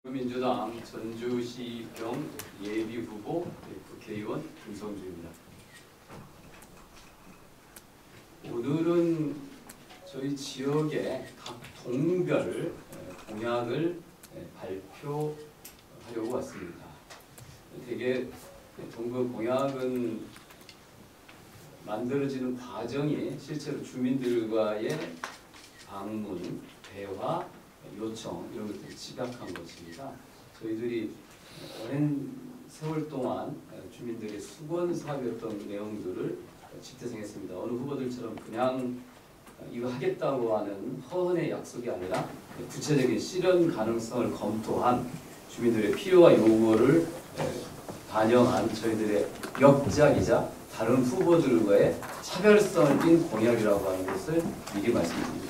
민주당 전주시병 예비후보 국회의원 김성주입니다. 오늘은 저희 지역의 각 동별 공약을 발표하려고 왔습니다. 되게 동별 공약은 만들어지는 과정이 실제로 주민들과의 방문, 대화, 요청 이런 것들이 집약한 것입니다. 저희들이 오랜 세월 동안 주민들의 수건사업이었던 내용들을 집대성했습니다. 어느 후보들처럼 그냥 이거 하겠다고 하는 허언의 약속이 아니라 구체적인 실현 가능성을 검토한 주민들의 필요와 요구를 반영한 저희들의 역작이자 다른 후보들과의 차별성을 띈 공약이라고 하는 것을 미리 말씀드립니다.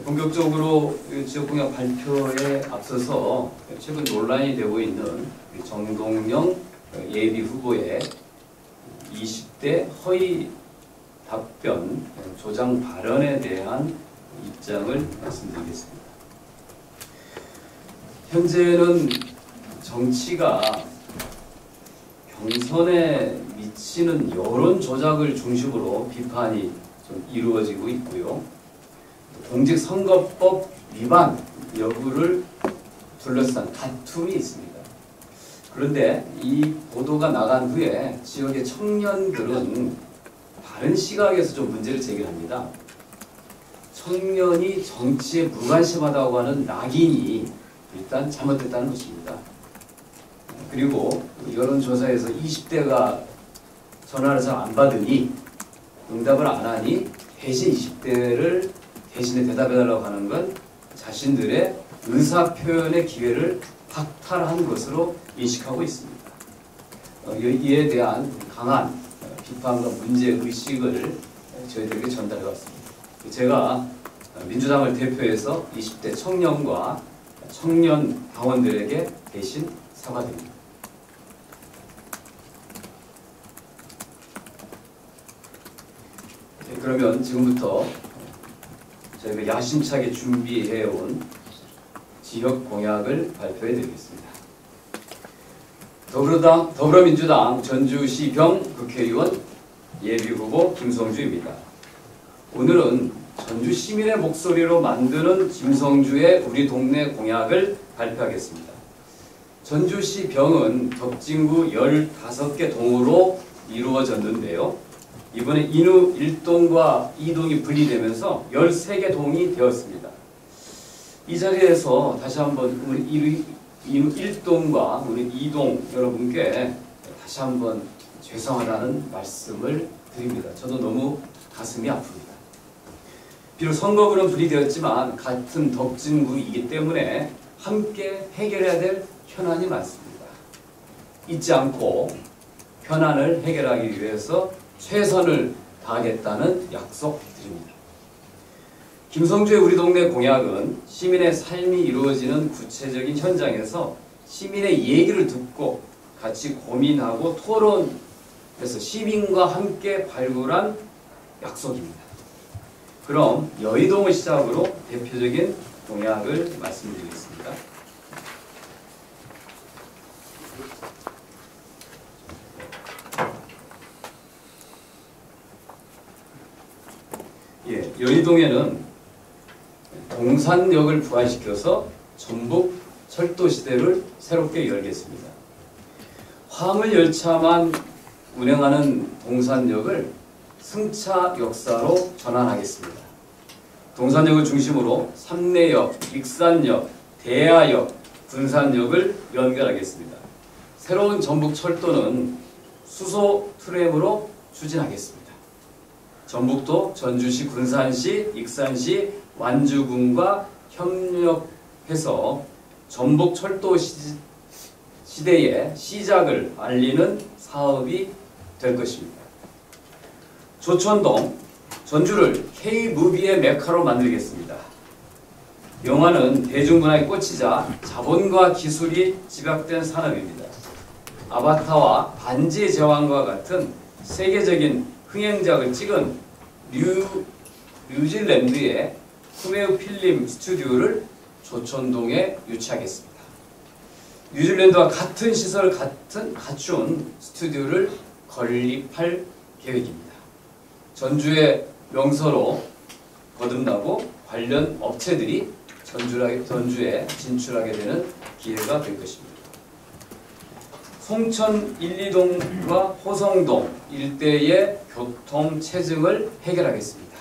본격적으로 지역공약 발표에 앞서서 최근 논란이 되고 있는 정동영 예비후보의 20대 허위 답변 조장 발언에 대한 입장을 말씀드리겠습니다. 현재는 정치가 경선에 미치는 여론 조작을 중심으로 비판이 좀 이루어지고 있고요. 공직선거법 위반 여부를 둘러싼 다툼이 있습니다. 그런데 이 보도가 나간 후에 지역의 청년들은 다른 시각에서 좀 문제를 제기합니다. 청년이 정치에 무관심하다고 하는 낙인이 일단 잘못됐다는 것입니다. 그리고 여론조사에서 20대가 전화를 잘 안 받으니 응답을 안 하니 대신 20대를 대신에 대답해달라고 하는 건 자신들의 의사표현의 기회를 박탈한 것으로 인식하고 있습니다. 이에 대한 강한 비판과 문제의식을 저희들에게 전달해 왔습니다. 제가 민주당을 대표해서 20대 청년과 청년 당원들에게 대신 사과드립니다. 그러면 지금부터 저희가 야심차게 준비해온 지역 공약을 발표해 드리겠습니다. 더불어민주당 전주시병 국회의원 예비후보 김성주입니다. 오늘은 전주 시민의 목소리로 만드는 김성주의 우리 동네 공약을 발표하겠습니다. 전주시병은 덕진구 15개 동으로 이루어졌는데요. 이번에 인후 1동과 2동이 분리되면서 13개 동이 되었습니다. 이 자리에서 다시 한번 우리 인후 1동과 우리 2동 여러분께 다시 한번 죄송하다는 말씀을 드립니다. 저도 너무 가슴이 아픕니다. 비록 선거구는 분리되었지만 같은 덕진구이기 때문에 함께 해결해야 될 현안이 많습니다. 잊지 않고 현안을 해결하기 위해서 최선을 다하겠다는 약속드립니다. 김성주의 우리 동네 공약은 시민의 삶이 이루어지는 구체적인 현장에서 시민의 얘기를 듣고 같이 고민하고 토론해서 시민과 함께 발굴한 약속입니다. 그럼 여의동을 시작으로 대표적인 공약을 말씀드리겠습니다. 여의동에는 동산역을 부활시켜서 전북 철도시대를 새롭게 열겠습니다. 화물열차만 운행하는 동산역을 승차 역사로 전환하겠습니다. 동산역을 중심으로 삼내역, 익산역, 대하역, 군산역을 연결하겠습니다. 새로운 전북 철도는 수소 트램으로 추진하겠습니다. 전북도 전주시, 군산시, 익산시, 완주군과 협력해서 전북 철도 시대의 시작을 알리는 사업이 될 것입니다. 조천동, 전주를 K-무비의 메카로 만들겠습니다. 영화는 대중문화의 꽃이자 자본과 기술이 집약된 산업입니다. 아바타와 반지의 제왕과 같은 세계적인 흥행작을 찍은 뉴질랜드의 쿠메우 필름 스튜디오를 조천동에 유치하겠습니다. 뉴질랜드와 같은 시설을 갖춘 스튜디오를 건립할 계획입니다. 전주의 명소로 거듭나고 관련 업체들이 전주에 진출하게 되는 기회가 될 것입니다. 송천 1, 2동과 호성동 일대의 교통 체증을 해결하겠습니다.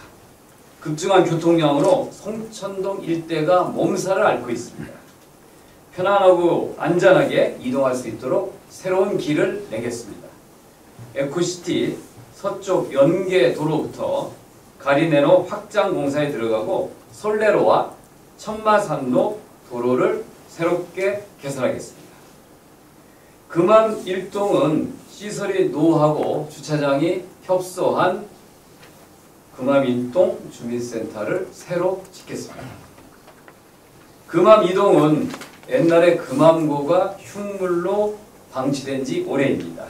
급증한 교통량으로 송천동 일대가 몸살을 앓고 있습니다. 편안하고 안전하게 이동할 수 있도록 새로운 길을 내겠습니다. 에코시티 서쪽 연계도로부터 가리네로 확장 공사에 들어가고 솔레로와 천마산로 도로를 새롭게 개설하겠습니다. 금암 1동은 시설이 노후하고 주차장이 협소한 금암 1동 주민센터를 새로 짓겠습니다. 금암 2동은 옛날에 금암고가 흉물로 방치된 지 오래입니다.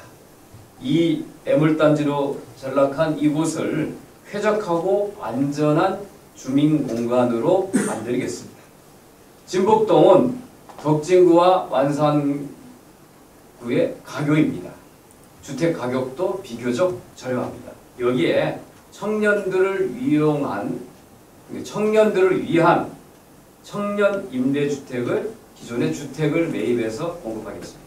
이 애물단지로 전락한 이곳을 쾌적하고 안전한 주민공간으로 만들겠습니다. 진복동은 덕진구와 완산구의 가교입니다. 주택 가격도 비교적 저렴합니다. 여기에 청년들을 위한 청년 임대주택을 기존의 주택을 매입해서 공급하겠습니다.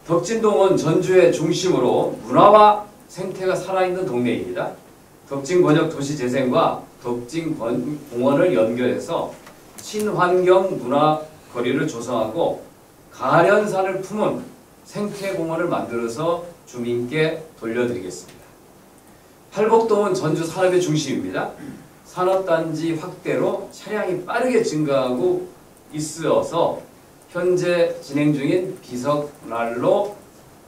덕진동은 전주의 중심으로 문화와 생태가 살아있는 동네입니다. 덕진권역도시재생과 덕진공원을 연결해서 친환경 문화거리를 조성하고 가련산을 품은 생태공원을 만들어서 주민께 돌려드리겠습니다. 팔복동은 전주 산업의 중심입니다. 산업단지 확대로 차량이 빠르게 증가하고 있어서 현재 진행 중인 비석난로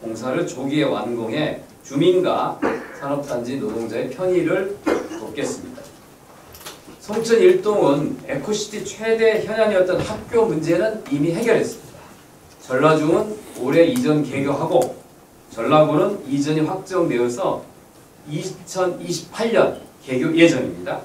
공사를 조기에 완공해 주민과 산업단지 노동자의 편의를 돕겠습니다. 송천 1동은 에코시티 최대 현안이었던 학교 문제는 이미 해결했습니다. 전라중은 올해 이전 개교하고 전라고는 이전이 확정되어서 2028년 개교 예정입니다.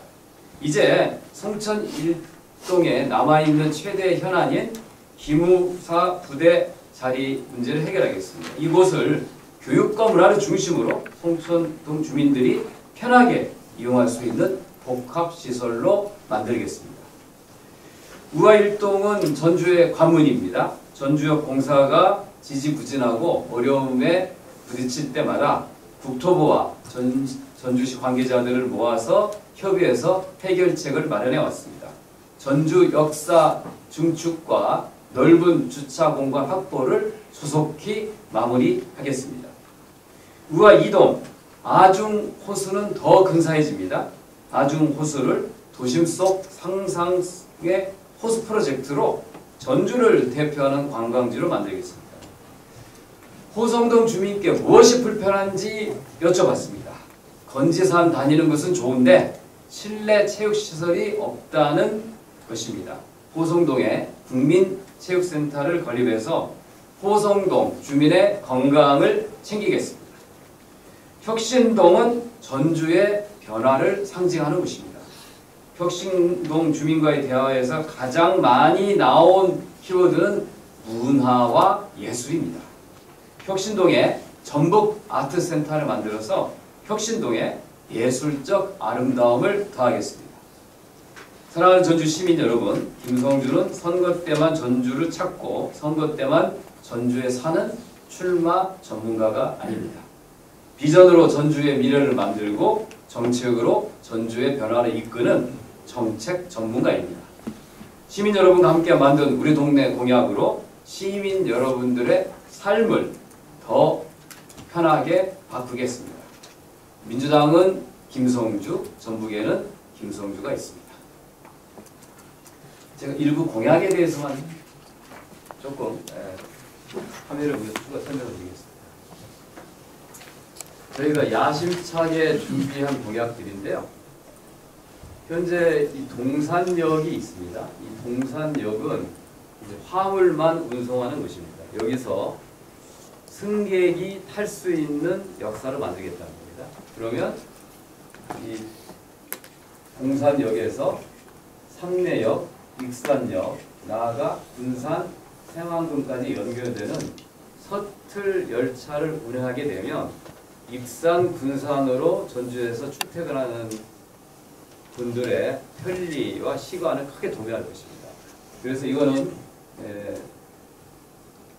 이제 송천 1동에 남아있는 최대 현안인 기무사 부대 자리 문제를 해결하겠습니다. 이곳을 교육과 문화를 중심으로 송천동 주민들이 편하게 이용할 수 있는 복합시설로 만들겠습니다. 우화 1동은 전주의 관문입니다. 전주역 공사가 지지부진하고 어려움에 부딪힐 때마다 국토부와 전주시 관계자들을 모아서 협의해서 해결책을 마련해 왔습니다. 전주 역사 증축과 넓은 주차 공간 확보를 소속히 마무리하겠습니다. 우화 2동 아중 호수는 더 근사해집니다. 아중 호수를 도심 속 상상의 호수 프로젝트로 전주를 대표하는 관광지로 만들겠습니다. 호성동 주민께 무엇이 불편한지 여쭤봤습니다. 건지산 다니는 것은 좋은데 실내 체육시설이 없다는 것입니다. 호성동에 국민체육센터를 건립해서 호성동 주민의 건강을 챙기겠습니다. 혁신동은 전주의 변화를 상징하는 곳입니다. 혁신동 주민과의 대화에서 가장 많이 나온 키워드는 문화와 예술입니다. 혁신동에 전북 아트센터를 만들어서 혁신동에 예술적 아름다움을 더하겠습니다. 사랑하는 전주 시민 여러분, 김성주는 선거 때만 전주를 찾고 선거 때만 전주에 사는 출마 전문가가 아닙니다. 비전으로 전주의 미래를 만들고 정책으로 전주의 변화를 이끄는 정책 전문가입니다. 시민 여러분과 함께 만든 우리 동네 공약으로 시민 여러분들의 삶을 더 편하게 바꾸겠습니다. 민주당은 김성주, 전북에는 김성주가 있습니다. 제가 일부 공약에 대해서만 조금 화면을 보여서 추가 설명을 드리겠습니다. 저희가 야심차게 준비한 공약들인데요. 현재 이 동산역이 있습니다. 이 동산역은 이제 화물만 운송하는 곳입니다. 여기서 승객이 탈 수 있는 역사를 만들겠다는 겁니다. 그러면 이 동산역에서 상내역, 익산역, 나아가 군산, 생황금까지 연결되는 서틀 열차를 운행하게 되면 익산, 군산으로 전주에서 출퇴근하는 분들의 편리와 시간을 크게 도모할 것입니다. 그래서 이거는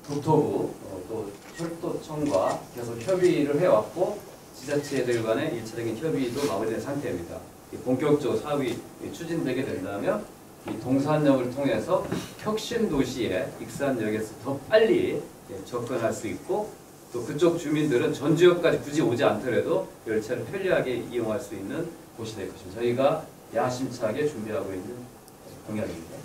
국토부 또 철도청과 계속 협의를 해왔고 지자체들 간의 1차적인 협의도 마무리된 상태입니다. 본격적으로 사업이 추진되게 된다면 이 동산역을 통해서 혁신 도시에 익산역에서 더 빨리 접근할 수 있고 또 그쪽 주민들은 전주역까지 굳이 오지 않더라도 열차를 편리하게 이용할 수 있는 곳이 될 것입니다. 저희가 야심차게 준비하고 있는 공약입니다.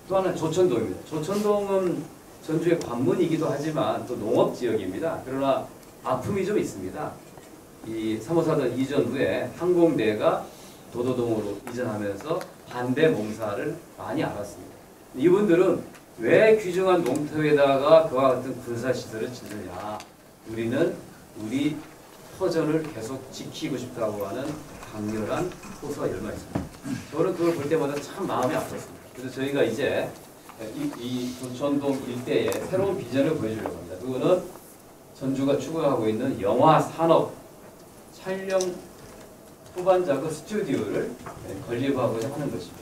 또 하나는 조천동입니다. 조천동은 전주의 관문이기도 하지만 또 농업지역입니다. 그러나 아픔이 좀 있습니다. 이 3호사단 이전 후에 항공대가 도도동으로 이전하면서 반대 몽사를 많이 알았습니다. 이분들은 왜 귀중한 농토에다가 그와 같은 군사시설을 짓느냐. 우리는 우리 터전을 계속 지키고 싶다고 하는 강렬한 호소가 열마 있습니다. 저는 그걸 볼 때마다 참 마음이 아팠습니다. 그래서 저희가 이제 이 조천동 일대에 새로운 비전을 보여주려고 합니다. 그거는 전주가 추구하고 있는 영화 산업 촬영 후반 작업 스튜디오를 건립하고자 하는 것입니다.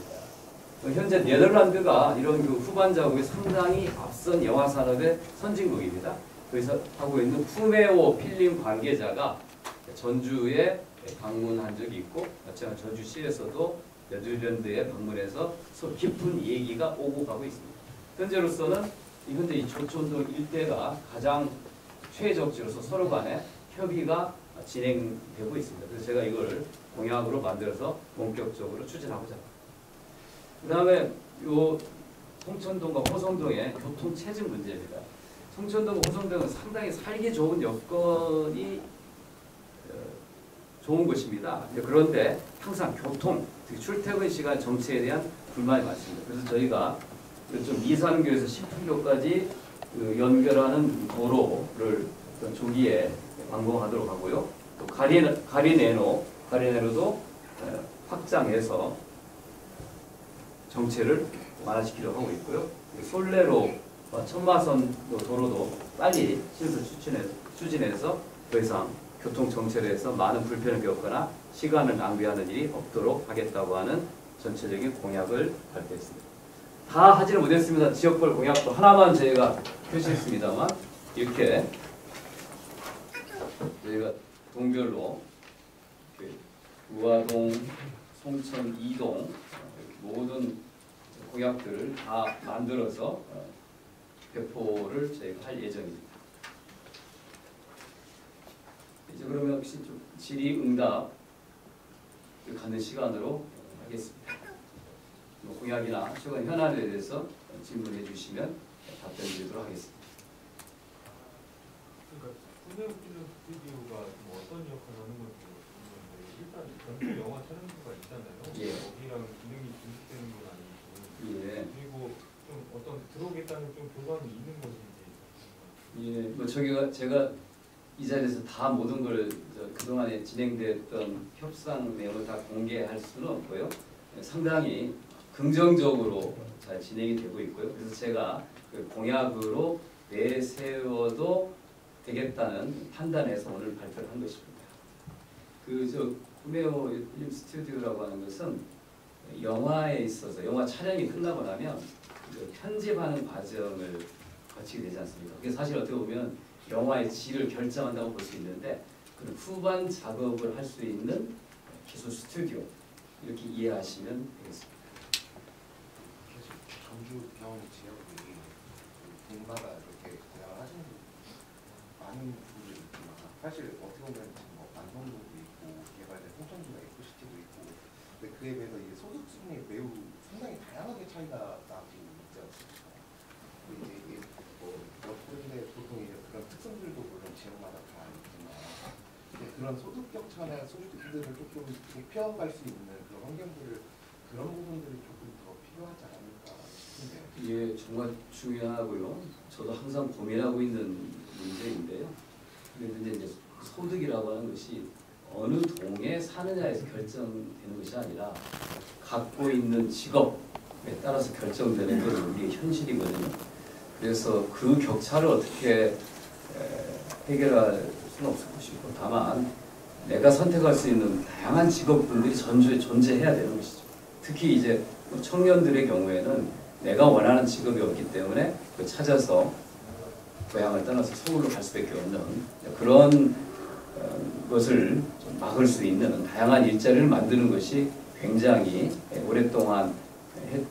현재 네덜란드가 이런 그 후반 작업에 상당히 앞선 영화 산업의 선진국입니다. 그래서 하고 있는 푸메오 필름 관계자가 전주에 방문한 적이 있고 마찬가지로 전주시에서도 네덜란드에 방문해서 서로 깊은 얘기가 오고 가고 있습니다. 현재로서는 현재 이 조천동 일대가 가장 최적지로서 서로 간에 협의가 진행되고 있습니다. 그래서 제가 이걸 공약으로 만들어서 본격적으로 추진하고자 합니다. 그 다음에 요 송천동과 호성동의 교통 체증 문제입니다. 송천동과 호성동은 상당히 살기 좋은 여건이 좋은 곳입니다. 그런데 항상 교통, 특히 출퇴근 시간 정체에 대한 불만이 많습니다. 그래서 저희가 좀 이산교에서 10km까지 연결하는 도로를 조기에 완공하도록 하고요. 또 가리네로도 확장해서 정체를 완화시키려고 하고 있고요. 솔레로 천마선 도로도 빨리 신설 추진해서 더 이상 교통 정체를 해서 많은 불편을 겪거나 시간을 낭비하는 일이 없도록 하겠다고 하는 전체적인 공약을 발표했습니다. 다 하지는 못했습니다. 지역별 공약도 하나만 저희가 표시했습니다만 이렇게 저희가 동별로 우화동, 송천, 이동 모든 공약들을 다 만들어서 배포를 저희가 할 예정입니다. 이제 그러면 혹시 좀 질의응답을 갖는 시간으로 하겠습니다. 공약이나 최근 현안에 대해서 질문해 주시면 답변 드리도록 하겠습니다. 그러니까 국내국제적 스튜디오가 어떤 역할을 하는 건지 모르겠는데 일단 전주 영화 촬영소가 있잖아요. 예. 거기랑 기능이 중식되는 건 아니고 예. 그리고 좀 어떤 들어오겠다는 좀 교감이 있는 것인지. 예. 뭐 제가 이 자리에서 다 모든 걸 그동안에 진행됐던 협상 내용을 다 공개할 수는 없고요. 상당히 긍정적으로 잘 진행이 되고 있고요. 그래서 제가 그 공약으로 내세워도 되겠다는 판단에서 오늘 발표를 한 것입니다. 구메오 필름 스튜디오라고 하는 것은 영화에 있어서 영화 촬영이 끝나고 나면 편집하는 과정을 거치게 되지 않습니까? 그게 사실 어떻게 보면 영화의 질을 결정한다고 볼 수 있는데 그런 후반 작업을 할 수 있는 기술 스튜디오 이렇게 이해하시면 되겠습니다. 전주 병원 지역이 동마다 이렇게 대화를 하시는 많은 분들이 있지만 사실 어떻게 보면 뭐 안성도도 있고 개발된 송천도가 에코시티도 있고 근데 그에 비해서 이게 소득 수준이 매우 상당히 다양하게 차이가 나고 있지 않습니까? 이게 그런데 보통 이제 그런 특성들도 물론 지역마다 다 있지만 그런 소득 격차나 소득들을 조금 좁혀갈 수 있는 그런 환경들을 그런 부분들이 조금 더 필요하지 않을까 싶은데요. 예, 정말 중요하고요. 저도 항상 고민하고 있는 문제인데요. 그런데 이제 소득이라고 하는 것이 어느 동에 사느냐에서 결정되는 것이 아니라 갖고 있는 직업, 따라서 결정되는 건 우리의 현실이거든요. 그래서 그 격차를 어떻게 해결할 수는 없을 것이고, 다만 내가 선택할 수 있는 다양한 직업군들이 전주에 존재해야 되는 것이죠. 특히 이제 청년들의 경우에는 내가 원하는 직업이 없기 때문에 찾아서 고향을 떠나서 서울로 갈 수밖에 없는 그런 것을 좀 막을 수 있는 다양한 일자리를 만드는 것이 굉장히 오랫동안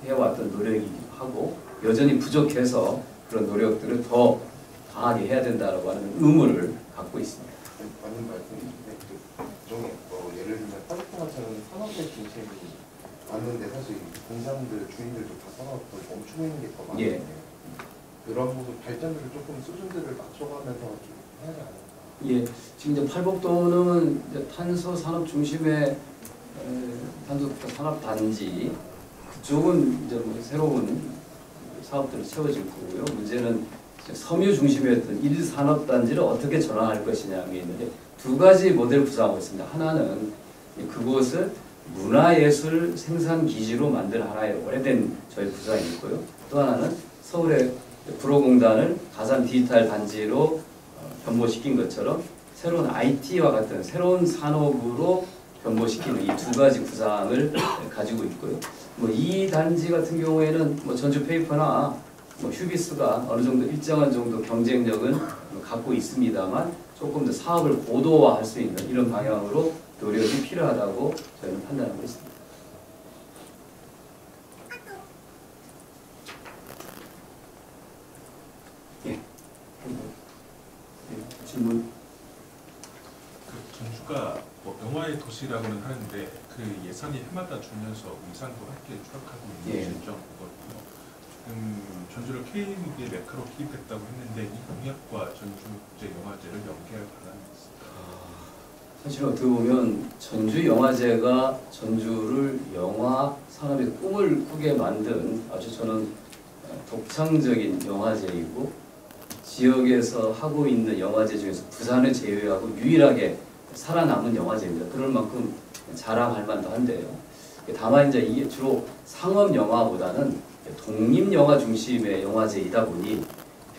해왔던 노력이기도 하고, 여전히 부족해서 그런 노력들을 더 강하게 해야 된다고 하는 의무를 갖고 있습니다. 맞는 말씀인데 일종의 예를 들면 파리통화처럼 산업의 중심이 왔는데 사실 공장들 주인들도 다 산업을 멈추고 있는 게 더 많은데 예. 그런 모습 발전들을 조금 수준들을 맞춰가면서 좀 해야 되지 않을까? 예, 지금 이제 팔복도는 이제 탄소 산업 중심의 탄소 산업 단지, 그쪽은 이제 뭐 새로운 사업들을 채워질 거고요. 문제는 섬유 중심이었던 1산업단지를 어떻게 전환할 것이냐에 있는데, 두 가지 모델을 구상하고 있습니다. 하나는 그곳을 문화예술 생산기지로 만든 하나의 오래된 저희 구상이 있고요. 또 하나는 서울의 구로공단을 가산 디지털 단지로 변모시킨 것처럼 새로운 IT와 같은 새로운 산업으로 변모시키는 이 두 가지 구상을 가지고 있고요. 뭐 이 단지 같은 경우에는 뭐 전주 페이퍼나 뭐 휴비스가 어느 정도 일정한 정도 경쟁력은 갖고 있습니다만, 조금 더 사업을 고도화할 수 있는 이런 방향으로 노력이 필요하다고 저희는 판단하고 있습니다. 예. 질문. 전주가 뭐 영화의 도시라고는 하는데 그 예산이 해마다 줄면서 의상도 함께 추락하고 있는 실정 거거든요. 전주를 K무비의 메카로 키입했다고 했는데 이 공약과 전주국제영화제를 연계할 방안이 있을까요? 사실 어떻게 보면 전주 영화제가 전주를 영화 산업의 꿈을 꾸게 만든 아주 저는 독창적인 영화제이고, 지역에서 하고 있는 영화제 중에서 부산을 제외하고 유일하게 살아남은 영화제입니다. 그럴 만큼 자랑할 만도 한데요. 다만 이제 이게 주로 상업 영화보다는 독립 영화 중심의 영화제이다 보니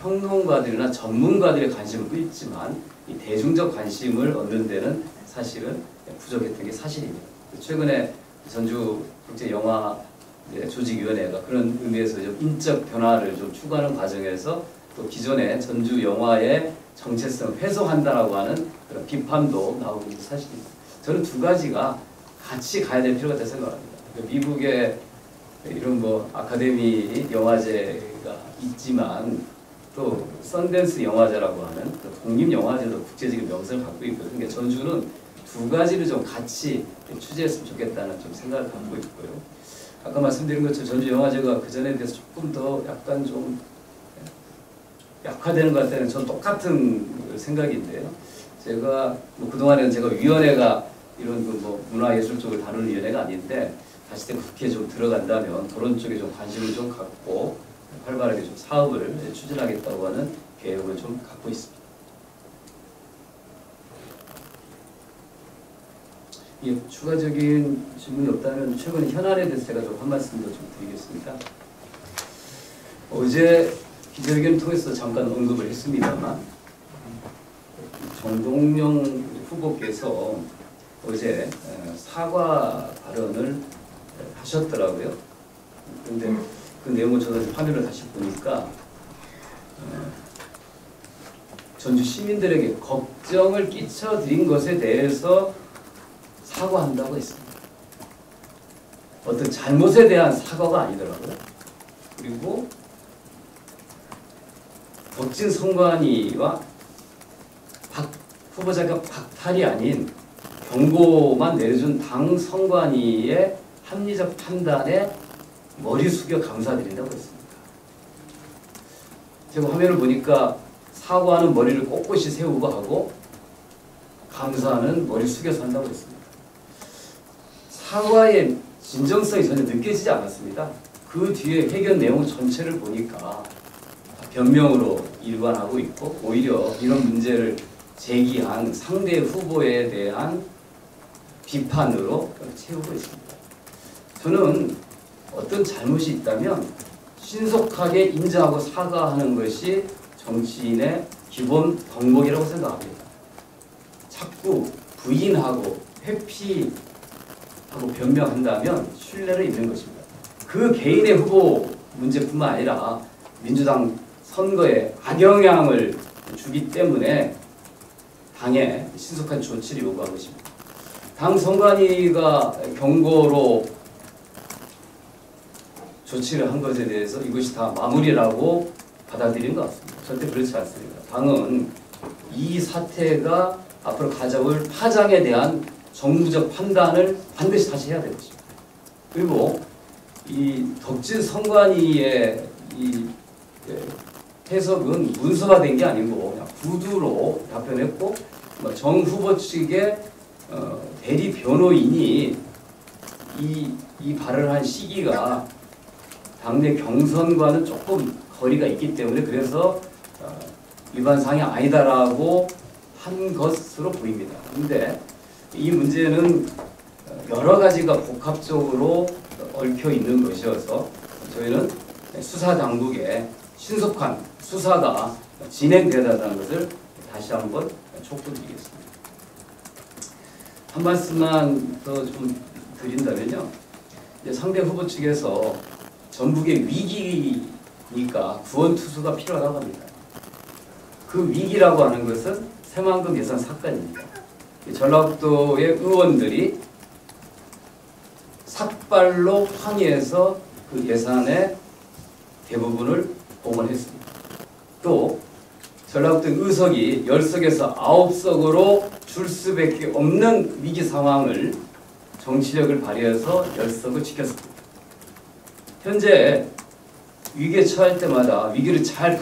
평론가들이나 전문가들의 관심을 끌지만 이 대중적 관심을 얻는 데는 사실은 부족했던 게 사실입니다. 최근에 전주 국제 영화 조직위원회가 그런 의미에서 좀 인적 변화를 좀 추구하는 과정에서 또 기존의 전주 영화의 정체성을 훼손한다라고 하는 그런 비판도 나오고 있는 사실입니다. 저는 두 가지가 같이 가야 될 필요가 있다고 생각합니다. 미국의 이런 뭐 아카데미 영화제가 있지만 또 선댄스 영화제라고 하는 독립 영화제도 국제적인 명성을 갖고 있거든요. 그러니까 전주는 두 가지를 좀 같이 취재했으면 좋겠다는 좀 생각을 갖고 있고요. 아까 말씀드린 것처럼 전주 영화제가 그 전에 비해서 조금 더 약간 좀 약화되는 것 같다는 전 똑같은 생각인데요. 제가 뭐 그동안에는 제가 위원회가 이런 그 뭐 문화예술 쪽을 다루는 위원회가 아닌데, 다시 때 국회에 좀 들어간다면 그런 쪽에 좀 관심을 좀 갖고 활발하게 좀 사업을 추진하겠다고 하는 계획을 좀 갖고 있습니다. 예, 추가적인 질문이 없다면 최근 현안에 대해서 제가 좀 한 말씀 더 좀 드리겠습니다. 어제 기자회견을 통해서 잠깐 언급을 했습니다만, 정동영 후보께서 어제 사과 발언을 하셨더라고요. 그런데 그 내용을 저도 화면을 다시 보니까 전주 시민들에게 걱정을 끼쳐드린 것에 대해서 사과한다고 했습니다. 어떤 잘못에 대한 사과가 아니더라고요. 그리고 덕진 선관위와 박 후보자가 박탈이 아닌 경고만 내려준 당 선관위의 합리적 판단에 머리 숙여 감사드린다고 했습니다. 제가 화면을 보니까 사과하는 머리를 꼿꼿이 세우고 하고 감사는 머리 숙여서 한다고 했습니다. 사과의 진정성이 전혀 느껴지지 않았습니다. 그 뒤에 회견 내용 전체를 보니까 변명으로 일관하고 있고, 오히려 이런 문제를 제기한 상대 후보에 대한 비판으로 채우고 있습니다. 저는 어떤 잘못이 있다면 신속하게 인정하고 사과하는 것이 정치인의 기본 덕목이라고 생각합니다. 자꾸 부인하고 회피하고 변명한다면 신뢰를 잃는 것입니다. 그 개인의 후보 문제뿐만 아니라 민주당 선거에 악영향을 주기 때문에 당에 신속한 조치를 요구한 것입니다. 당 선관위가 경고로 조치를 한 것에 대해서 이것이 다 마무리라고 받아들인 것 같습니다. 절대 그렇지 않습니다. 당은 이 사태가 앞으로 가져올 파장에 대한 정부적 판단을 반드시 다시 해야 될 것입니다. 그리고 이 덕진 선관위의 이 해석은 문서화된 게 아니고 그냥 구두로 답변했고 정 후보 측의 대리 변호인이 이 발언을 한 시기가 당내 경선과는 조금 거리가 있기 때문에 그래서 위반 사항이 아니다라고 한 것으로 보입니다. 그런데 이 문제는 여러 가지가 복합적으로 얽혀 있는 것이어서 저희는 수사 당국의 신속한 수사가 진행되어야한다는 것을 다시 한번 촉구드리겠습니다. 한 말씀만 더 좀 드린다면요. 이제 상대 후보 측에서 전북의 위기니까 구원 투수가 필요하다고 합니다. 그 위기라고 하는 것은 새만금 예산 사건입니다. 전라북도의 의원들이 삭발로 항의해서 그 예산의 대부분을 봉헌했습니다. 또 전라북도 의석이 10석에서 9석으로 줄 수밖에 없는 위기 상황을 정치력을 발휘해서 10석을 지켰습니다. 현재 위기에 처할 때마다 위기를 잘